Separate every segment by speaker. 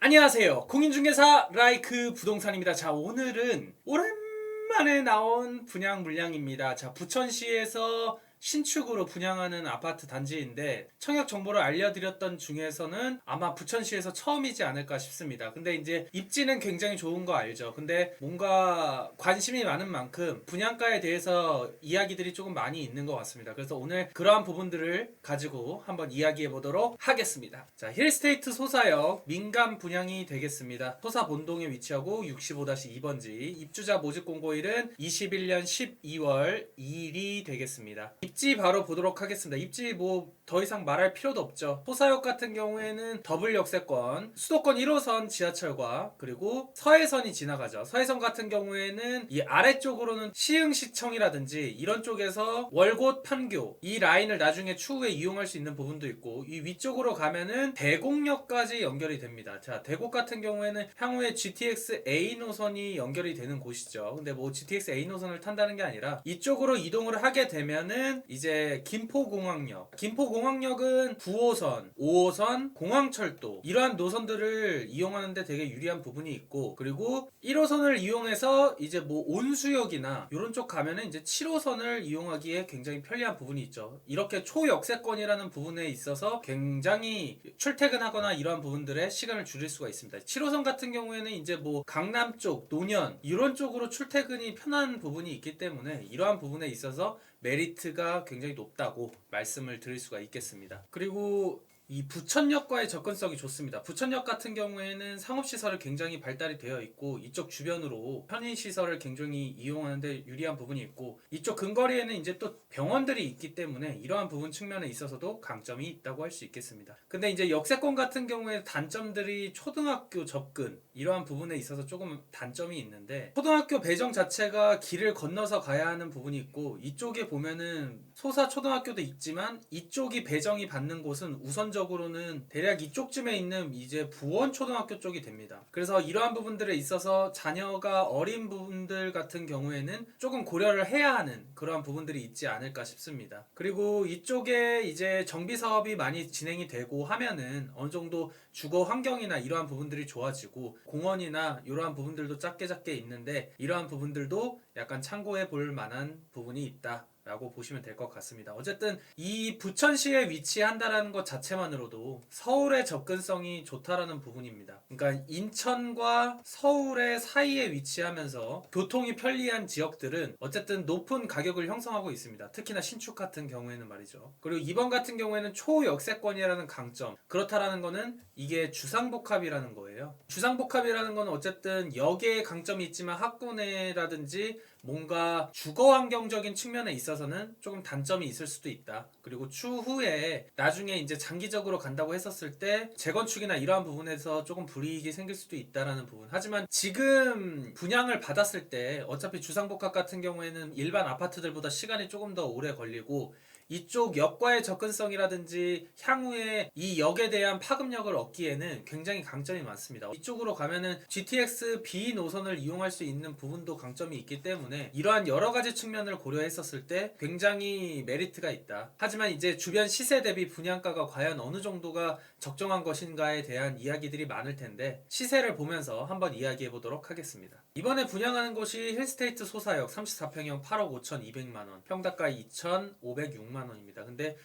Speaker 1: 안녕하세요. 공인중개사 라이크 부동산입니다. 자, 오늘은 오랜만에 나온 분양 물량입니다. 자, 부천시에서 신축으로 분양하는 아파트 단지인데 청약 정보를 알려드렸던 중에서는 아마 부천시에서 처음이지 않을까 싶습니다. 근데 이제 입지는 굉장히 좋은 거 알죠. 근데 뭔가 관심이 많은 만큼 분양가에 대해서 이야기들이 조금 많이 있는 것 같습니다. 그래서 오늘 그러한 부분들을 가지고 한번 이야기해 보도록 하겠습니다. 자, 힐스테이트 소사역 민간 분양이 되겠습니다. 소사 본동에 위치하고 65-2번지, 입주자 모집 공고일은 21년 12월 2일이 되겠습니다. 입지 바로 보도록 하겠습니다. 입지 뭐 더 이상 말할 필요도 없죠. 소사역 같은 경우에는 더블 역세권, 수도권 1호선 지하철과 그리고 서해선이 지나가죠. 서해선 같은 경우에는 이 아래쪽으로는 시흥시청이라든지 이런 쪽에서 월곶 판교 이 라인을 나중에 추후에 이용할 수 있는 부분도 있고, 이 위쪽으로 가면은 대곡역까지 연결이 됩니다. 자, 대곡 같은 경우에는 향후에 GTX A 노선이 연결이 되는 곳이죠. 근데 뭐 GTX A 노선을 탄다는 게 아니라 이쪽으로 이동을 하게 되면은 이제 김포공항역은 9호선, 5호선, 공항철도 이러한 노선들을 이용하는데 되게 유리한 부분이 있고, 그리고 1호선을 이용해서 이제 뭐 온수역이나 이런 쪽 가면은 이제 7호선을 이용하기에 굉장히 편리한 부분이 있죠. 이렇게 초역세권이라는 부분에 있어서 굉장히 출퇴근하거나 이러한 부분들의 시간을 줄일 수가 있습니다. 7호선 같은 경우에는 이제 뭐 강남 쪽, 노년 이런 쪽으로 출퇴근이 편한 부분이 있기 때문에 이러한 부분에 있어서 메리트가 굉장히 높다고 말씀을 드릴 수가 있겠습니다. 그리고 이 부천역과의 접근성이 좋습니다. 부천역 같은 경우에는 상업시설이 굉장히 발달이 되어 있고, 이쪽 주변으로 편의시설을 굉장히 이용하는데 유리한 부분이 있고, 이쪽 근거리에는 이제 또 병원들이 있기 때문에 이러한 부분 측면에 있어서도 강점이 있다고 할 수 있겠습니다. 근데 이제 역세권 같은 경우에 단점들이 초등학교 접근 이러한 부분에 있어서 조금 단점이 있는데, 초등학교 배정 자체가 길을 건너서 가야 하는 부분이 있고, 이쪽에 보면은 소사 초등학교도 있지만 이쪽이 배정이 받는 곳은 우선적으로는 대략 이쪽쯤에 있는 이제 부원 초등학교 쪽이 됩니다. 그래서 이러한 부분들에 있어서 자녀가 어린 분들 같은 경우에는 조금 고려를 해야 하는 그러한 부분들이 있지 않을까 싶습니다. 그리고 이쪽에 이제 정비 사업이 많이 진행이 되고 하면은 어느 정도 주거 환경이나 이러한 부분들이 좋아지고, 공원이나 이러한 부분들도 작게 있는데 이러한 부분들도 약간 참고해 볼 만한 부분이 있다 라고 보시면 될 것 같습니다. 어쨌든 이 부천시에 위치한다라는 것 자체만으로도 서울의 접근성이 좋다라는 부분입니다. 그러니까 인천과 서울의 사이에 위치하면서 교통이 편리한 지역들은 어쨌든 높은 가격을 형성하고 있습니다. 특히나 신축 같은 경우에는 말이죠. 그리고 이번 같은 경우에는 초역세권이라는 강점, 그렇다라는 거는 이게 주상복합이라는 거예요. 주상복합이라는 건 어쨌든 역의 강점이 있지만 학군회라든지 뭔가 주거 환경적인 측면에 있어서는 조금 단점이 있을 수도 있다. 그리고 추후에 나중에 이제 장기적으로 간다고 했었을 때 재건축이나 이러한 부분에서 조금 불이익이 생길 수도 있다라는 부분. 하지만 지금 분양을 받았을 때 어차피 주상복합 같은 경우에는 일반 아파트들보다 시간이 조금 더 오래 걸리고, 이쪽 역과의 접근성이라든지 향후에 이 역에 대한 파급력을 얻기에는 굉장히 강점이 많습니다. 이쪽으로 가면은 GTX B 노선을 이용할 수 있는 부분도 강점이 있기 때문에 이러한 여러 가지 측면을 고려했었을 때 굉장히 메리트가 있다. 하지만 이제 주변 시세 대비 분양가가 과연 어느 정도가 적정한 것인가에 대한 이야기들이 많을 텐데, 시세를 보면서 한번 이야기해 보도록 하겠습니다. 이번에 분양하는 곳이 힐스테이트 소사역 34평형 8억 5,200만원, 평당가 2,506만원입니다. 근데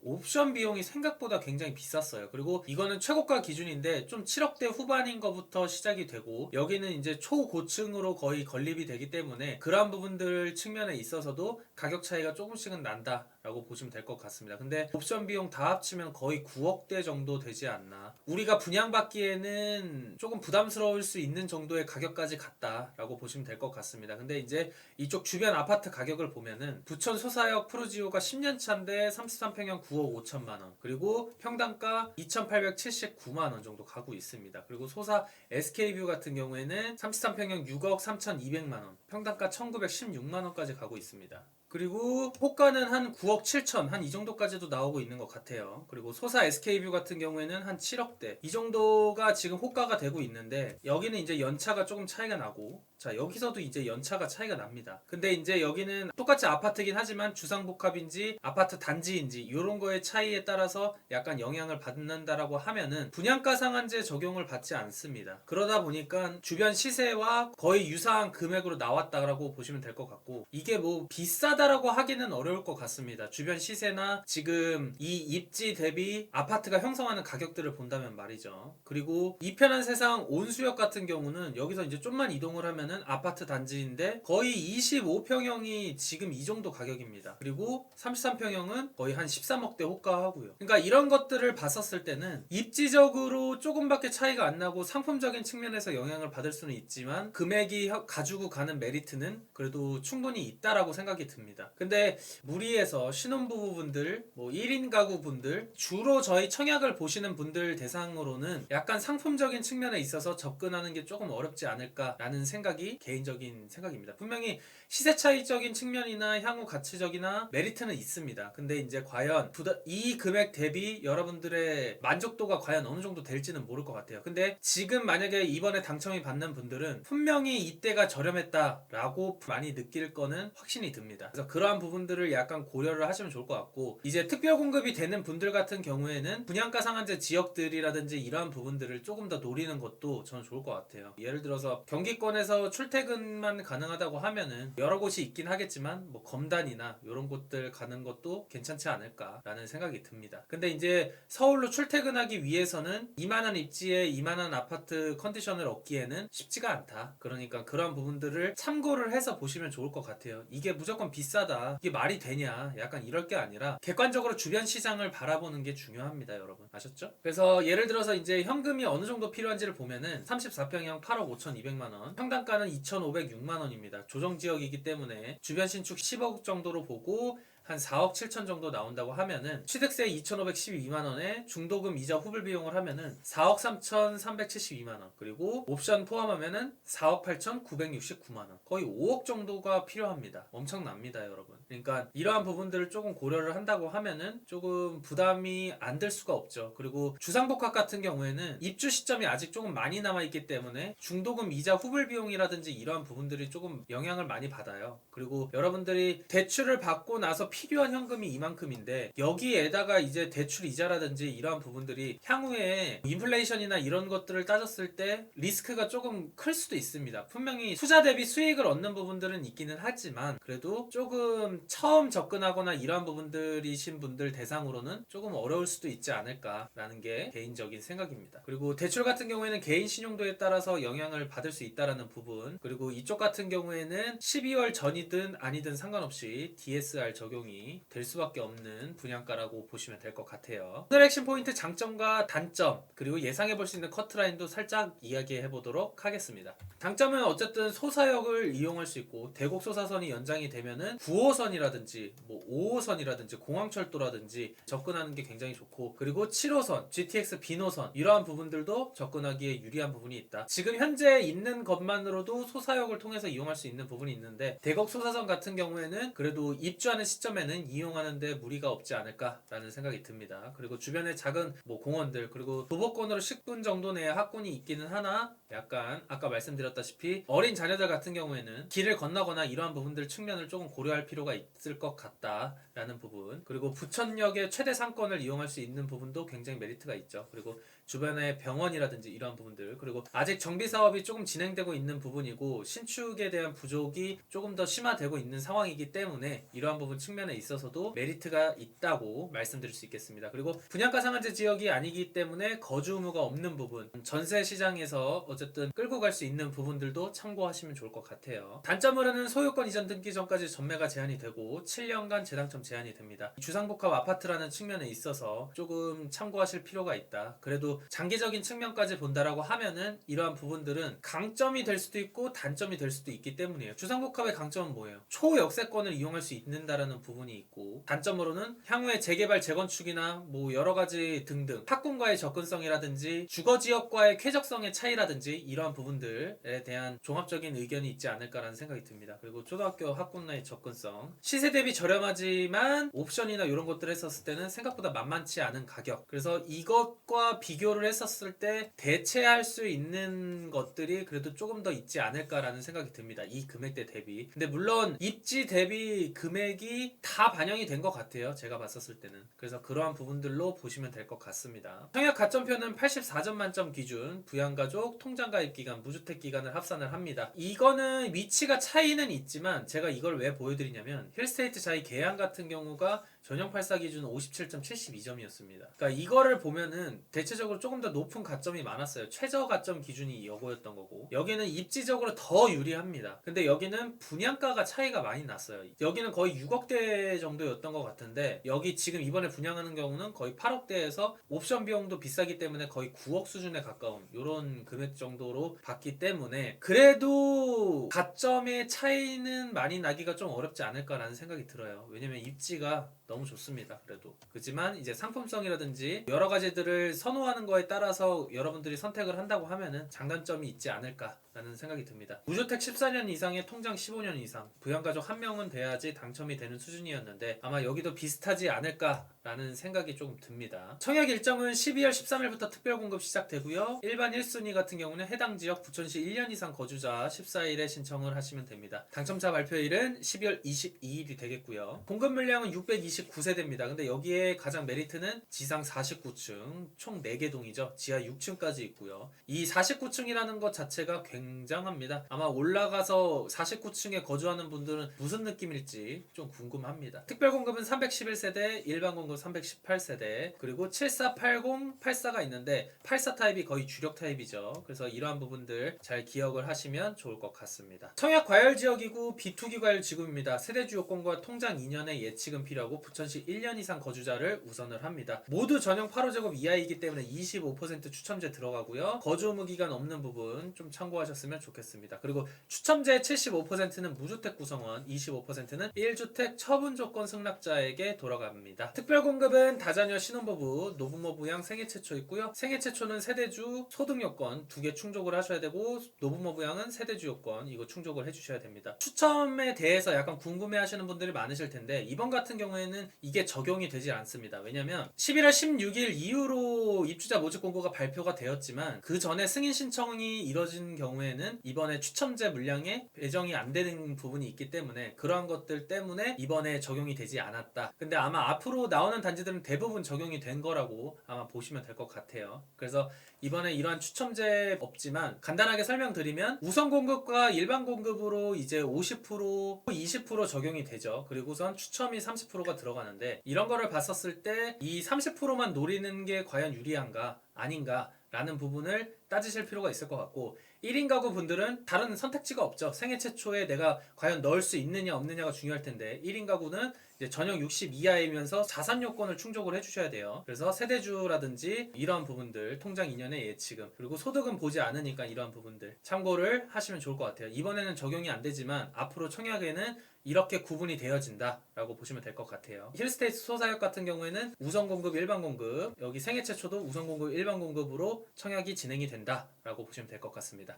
Speaker 1: 옵션 비용이 생각보다 굉장히 비쌌어요. 그리고 이거는 최고가 기준인데 좀 7억대 후반인 것부터 시작이 되고, 여기는 이제 초고층으로 거의 건립이 되기 때문에 그러한 부분들 측면에 있어서도 가격 차이가 조금씩은 난다 라고 보시면 될 것 같습니다. 근데 옵션 비용 다 합치면 거의 9억대 정도 되지 않나, 우리가 분양받기에는 조금 부담스러울 수 있는 정도의 가격까지 갔다 라고 보시면 될 것 같습니다. 근데 이제 이쪽 주변 아파트 가격을 보면은 부천 소사역 프루지오가 10년차인데 33평형 9억 5천만원, 그리고 평당가 2,879만원 정도 가고 있습니다. 그리고 소사 SK뷰 같은 경우에는 33평형 6억 3,200만원, 평당가 1,916만원까지 가고 있습니다. 그리고 호가는 한 9억 7천 한 이 정도까지도 나오고 있는 것 같아요. 그리고 소사 SK뷰 같은 경우에는 한 7억대 이 정도가 지금 호가가 되고 있는데, 여기는 이제 연차가 조금 차이가 나고, 자 여기서도 이제 연차가 차이가 납니다. 근데 이제 여기는 똑같이 아파트긴 하지만 주상복합인지 아파트 단지인지 이런 거의 차이에 따라서 약간 영향을 받는다라고 하면은 분양가 상한제 적용을 받지 않습니다. 그러다 보니까 주변 시세와 거의 유사한 금액으로 나왔다라고 보시면 될 것 같고, 이게 뭐 비싸다라고 하기는 어려울 것 같습니다. 주변 시세나 지금 이 입지 대비 아파트가 형성하는 가격들을 본다면 말이죠. 그리고 이편한 세상 온수역 같은 경우는 여기서 이제 좀만 이동을 하면은 아파트 단지인데 거의 25평형이 지금 이 정도 가격입니다. 그리고 33평형은 거의 한 13억대 호가하고요. 그러니까 이런 것들을 봤었을 때는 입지적으로 조금밖에 차이가 안 나고 상품적인 측면에서 영향을 받을 수는 있지만 금액이 가지고 가는 메리트는 그래도 충분히 있다라고 생각이 듭니다. 근데 무리해서 신혼부부분들, 뭐 1인 가구분들, 주로 저희 청약을 보시는 분들 대상으로는 약간 상품적인 측면에 있어서 접근하는 게 조금 어렵지 않을까라는 생각이 개인적인 생각입니다. 분명히 시세 차이적인 측면이나 향후 가치적이나 메리트는 있습니다. 근데 이제 과연 이 금액 대비 여러분들의 만족도가 과연 어느 정도 될지는 모를 것 같아요. 근데 지금 만약에 이번에 당첨이 받는 분들은 분명히 이때가 저렴했다라고 많이 느낄 거는 확신이 듭니다. 그래서 그러한 부분들을 약간 고려를 하시면 좋을 것 같고, 이제 특별 공급이 되는 분들 같은 경우에는 분양가 상한제 지역들이라든지 이러한 부분들을 조금 더 노리는 것도 저는 좋을 것 같아요. 예를 들어서 경기권에서 출퇴근만 가능하다고 하면은 여러 곳이 있긴 하겠지만 뭐 검단이나 이런 곳들 가는 것도 괜찮지 않을까라는 생각이 듭니다. 근데 이제 서울로 출퇴근하기 위해서는 이만한 입지에 이만한 아파트 컨디션을 얻기에는 쉽지가 않다. 그러니까 그런 부분들을 참고를 해서 보시면 좋을 것 같아요. 이게 무조건 비싸다, 이게 말이 되냐, 약간 이럴 게 아니라 객관적으로 주변 시장을 바라보는 게 중요합니다, 여러분. 아셨죠? 그래서 예를 들어서 이제 현금이 어느 정도 필요한지를 보면은 34평형 8억 5,200만 원, 평당가는 2,506만 원입니다. 조정 지역이기 때문에 주변 신축 10억 정도로 보고 한 4억 7천 정도 나온다고 하면은 취득세 2,512만 원에 중도금 이자 후불 비용을 하면은 4억 3,372만 원, 그리고 옵션 포함하면은 4억 8,969만 원, 거의 5억 정도가 필요합니다. 엄청납니다, 여러분. 그러니까 이러한 부분들을 조금 고려를 한다고 하면은 조금 부담이 안 될 수가 없죠. 그리고 주상복합 같은 경우에는 입주 시점이 아직 조금 많이 남아있기 때문에 중도금 이자 후불 비용이라든지 이러한 부분들이 조금 영향을 많이 받아요. 그리고 여러분들이 대출을 받고 나서 필요한 현금이 이만큼인데 여기에다가 이제 대출 이자라든지 이러한 부분들이 향후에 인플레이션이나 이런 것들을 따졌을 때 리스크가 조금 클 수도 있습니다. 분명히 투자 대비 수익을 얻는 부분들은 있기는 하지만 그래도 조금 처음 접근하거나 이러한 부분들이신 분들 대상으로는 조금 어려울 수도 있지 않을까라는 게 개인적인 생각입니다. 그리고 대출 같은 경우에는 개인 신용도에 따라서 영향을 받을 수 있다라는 부분, 그리고 이쪽 같은 경우에는 12월 전이든 아니든 상관없이 DSR 적용이 될 수밖에 없는 분양가라고 보시면 될 것 같아요. 오늘 핵심 포인트 장점과 단점, 그리고 예상해 볼 수 있는 커트라인도 살짝 이야기해 보도록 하겠습니다. 장점은 어쨌든 소사역을 이용할 수 있고 대곡 소사선이 연장이 되면은 9호선이라든지 뭐 5호선이라든지 공항철도라든지 접근하는 게 굉장히 좋고, 그리고 7호선, GTX 비노선 이러한 부분들도 접근하기에 유리한 부분이 있다. 지금 현재 있는 것만으로도 소사역을 통해서 이용할 수 있는 부분이 있는데 대곡 소사선 같은 경우에는 그래도 입주하는 시점에는 이용하는데 무리가 없지 않을까라는 생각이 듭니다. 그리고 주변에 작은 뭐 공원들, 그리고 도보권으로 10분 정도 내에 학군이 있기는 하나 약간 아까 말씀드렸다시피 어린 자녀들 같은 경우에는 길을 건너거나 이러한 부분들 측면을 조금 고려할 필요가 있을 것 같다라는 부분, 그리고 부천역의 최대 상권을 이용할 수 있는 부분도 굉장히 메리트가 있죠. 그리고 주변에 병원이라든지 이러한 부분들, 그리고 아직 정비 사업이 조금 진행되고 있는 부분이고 신축에 대한 부족이 조금 더 심화되고 있는 상황이기 때문에 이러한 부분 측면에 있어서도 메리트가 있다고 말씀드릴 수 있겠습니다. 그리고 분양가 상한제 지역이 아니기 때문에 거주 의무가 없는 부분, 전세 시장에서 어쨌든 끌고 갈 수 있는 부분들도 참고하시면 좋을 것 같아요. 단점으로는 소유권 이전 등기 전까지 전매가 제한이 되고 7년간 재당첨 제한이 됩니다. 주상복합 아파트라는 측면에 있어서 조금 참고하실 필요가 있다. 그래도 그리고 장기적인 측면까지 본다라고 하면은 이러한 부분들은 강점이 될 수도 있고 단점이 될 수도 있기 때문이에요. 주상복합의 강점은 뭐예요? 초역세권을 이용할 수 있는다라는 부분이 있고, 단점으로는 향후에 재개발 재건축이나 뭐 여러 가지 등등 학군과의 접근성이라든지 주거지역과의 쾌적성의 차이라든지 이러한 부분들에 대한 종합적인 의견이 있지 않을까라는 생각이 듭니다. 그리고 초등학교 학군 내 접근성, 시세 대비 저렴하지만 옵션이나 이런 것들을 했었을 때는 생각보다 만만치 않은 가격. 그래서 이것과 비교를 했었을 때 대체할 수 있는 것들이 그래도 조금 더 있지 않을까라는 생각이 듭니다. 이 금액대 대비. 근데 물론 입지 대비 금액이 다 반영이 된 것 같아요. 제가 봤었을 때는. 그래서 그러한 부분들로 보시면 될 것 같습니다. 청약 가점표는 84점 만점 기준, 부양가족, 통장가입 기간, 무주택 기간을 합산을 합니다. 이거는 위치가 차이는 있지만 제가 이걸 왜 보여드리냐면 힐스테이트 자이 계양 같은 경우가 전용 84 기준 57.72점이었습니다. 그러니까 이거를 보면은 대체적으로 조금 더 높은 가점이 많았어요. 최저 가점 기준이 이거였던 거고, 여기는 입지적으로 더 유리합니다. 근데 여기는 분양가가 차이가 많이 났어요. 여기는 거의 6억대 정도였던 것 같은데 여기 지금 이번에 분양하는 경우는 거의 8억대에서 옵션 비용도 비싸기 때문에 거의 9억 수준에 가까운 이런 금액 정도로 받기 때문에 그래도 가점의 차이는 많이 나기가 좀 어렵지 않을까라는 생각이 들어요. 왜냐면 입지가 너무 좋습니다. 그래도 그렇지만 이제 상품성이라든지 여러 가지들을 선호하는 거에 따라서 여러분들이 선택을 한다고 하면은 장단점이 있지 않을까라는 생각이 듭니다. 무주택 14년 이상의 통장 15년 이상, 부양가족 1명은 돼야지 당첨이 되는 수준이었는데 아마 여기도 비슷하지 않을까라는 생각이 조금 듭니다. 청약 일정은 12월 13일부터 특별공급 시작되고요. 일반 1순위 같은 경우는 해당 지역 부천시 1년 이상 거주자 14일에 신청을 하시면 됩니다. 당첨자 발표일은 12월 22일이 되겠고요. 공급 물량은 629세대입니다. 근데 여기에 가장 메리트는 지상 49층 총 4개 동이죠. 지하 6층까지 있고요. 이 49층이라는 것 자체가 굉장합니다. 아마 올라가서 49층에 거주하는 분들은 무슨 느낌일지 좀 궁금합니다. 특별공급은 311세대, 일반공급 318세대, 그리고 7480, 84가 있는데 84 타입이 거의 주력 타입이죠. 그래서 이러한 부분들 잘 기억을 하시면 좋을 것 같습니다. 청약 과열 지역이고 비투기 과열 지구입니다. 세대주 요건과 통장 2년의 예치금 필요하고 부천시 1년 이상 거주자를 우선을 합니다. 모두 전용 8호제곱 이하이기 때문에 25% 추첨제 들어가고요. 거주 의무 기간 없는 부분 좀 참고하셨으면 좋겠습니다. 그리고 추첨제 75%는 무주택 구성원, 25%는 1주택 처분 조건 승낙자에게 돌아갑니다. 특별공급은 다자녀 신혼부부, 노부모 부양 생애 최초 있고요. 생애 최초는 세대주 소득 요건 2개 충족을 하셔야 되고, 노부모 부양은 세대주 요건 이거 충족을 해주셔야 됩니다. 추첨에 대해서 약간 궁금해하시는 분들이 많으실 텐데 이번 같은 경우에는 이게 적용이 되지 않습니다. 왜냐면 11월 16일 이후로 입주자 모집 공고가 발표가 되었지만 그 전에 승인 신청이 이뤄진 경우에는 이번에 추첨제 물량에 배정이 안 되는 부분이 있기 때문에 그러한 것들 때문에 이번에 적용이 되지 않았다. 근데 아마 앞으로 나오는 단지들은 대부분 적용이 된 거라고 아마 보시면 될 것 같아요. 그래서 이번에 이러한 추첨제 없지만 간단하게 설명드리면 우선 공급과 일반 공급으로 이제 50%, 20% 적용이 되죠. 그리고선 추첨이 30%가 들어가는데 이런 거를 봤었을 때 이 30%만 노리는 게 과연 유리한가 아닌가 라는 부분을 따지실 필요가 있을 것 같고, 1인 가구 분들은 다른 선택지가 없죠. 생애 최초에 내가 과연 넣을 수 있느냐 없느냐가 중요할 텐데 1인 가구는 이제 전용 60 이하이면서 자산 요건을 충족을 해주셔야 돼요. 그래서 세대주라든지 이러한 부분들, 통장 2년의 예치금, 그리고 소득은 보지 않으니까 이러한 부분들 참고를 하시면 좋을 것 같아요. 이번에는 적용이 안 되지만 앞으로 청약에는 이렇게 구분이 되어진다 라고 보시면 될 것 같아요. 힐스테이트 소사역 같은 경우에는 우선 공급, 일반 공급, 여기 생애 최초도 우선 공급, 일반 공급으로 청약이 진행이 된다 라고 보시면 될 것 같습니다.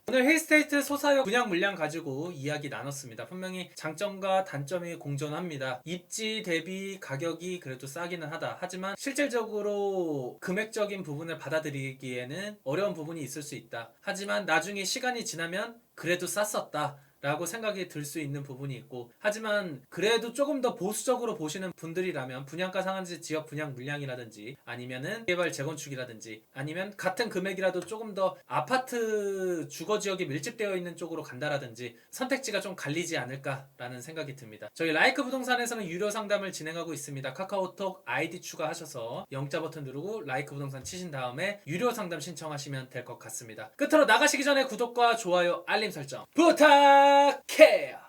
Speaker 1: 오늘 힐스테이트 소사역 분양 물량 가지고 이야기 나눴습니다. 분명히 장점과 단점이 공존합니다. 입지 대비 가격이 그래도 싸기는 하다. 하지만 실질적으로 금액적인 부분을 받아들이기에는 어려운 부분이 있을 수 있다. 하지만 나중에 시간이 지나면 그래도 쌌었다 라고 생각이 들 수 있는 부분이 있고, 하지만 그래도 조금 더 보수적으로 보시는 분들이라면 분양가 상한제 지역 분양 물량이라든지 아니면은 개발 재건축이라든지 아니면 같은 금액이라도 조금 더 아파트 주거지역이 밀집되어 있는 쪽으로 간다라든지 선택지가 좀 갈리지 않을까라는 생각이 듭니다. 저희 라이크 부동산에서는 유료 상담을 진행하고 있습니다. 카카오톡 아이디 추가하셔서 영자 버튼 누르고 라이크 부동산 치신 다음에 유료 상담 신청하시면 될 것 같습니다. 끝으로 나가시기 전에 구독과 좋아요, 알림 설정 부탁해요.